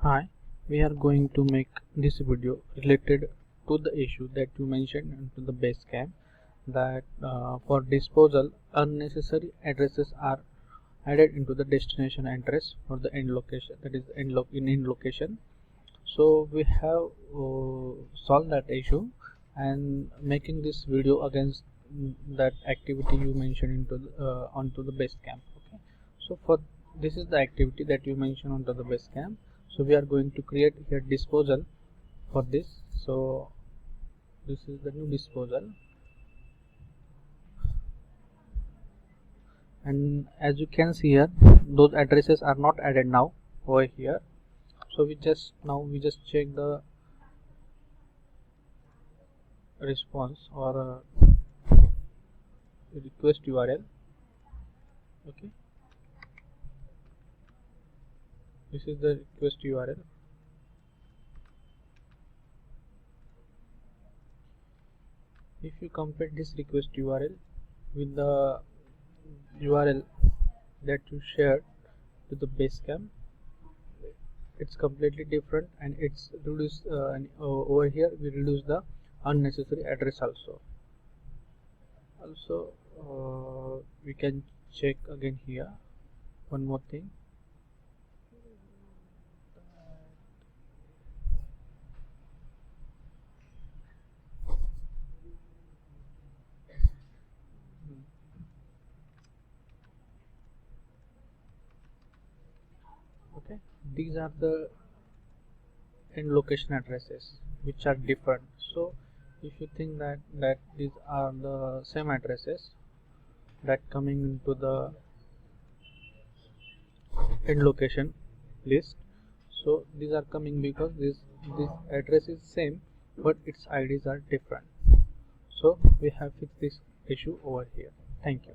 Hi, we are going to make this video related to the issue that you mentioned into the base camp, that for disposal unnecessary addresses are added into the destination address for the end location, that is end location. So we have solved that issue and making this video against that activity you mentioned into onto the base camp. Okay, so for this is the activity that you mentioned onto the base camp. So we are going to create here disposal for this. So this is the new disposal, and as you can see here, those addresses are not added now over here. So we just check the response or request URL. Okay, this is the request URL. If you compare this request URL with the URL that you shared to the base camp, it's completely different, and it's reduced over here we reduce the unnecessary address also. We can check again here one more thing. Okay, these are the end location addresses which are different. So if you think that these are the same addresses that coming into the end location list, so these are coming because this address is same but its IDs are different. So we have fixed this issue over here. Thank you.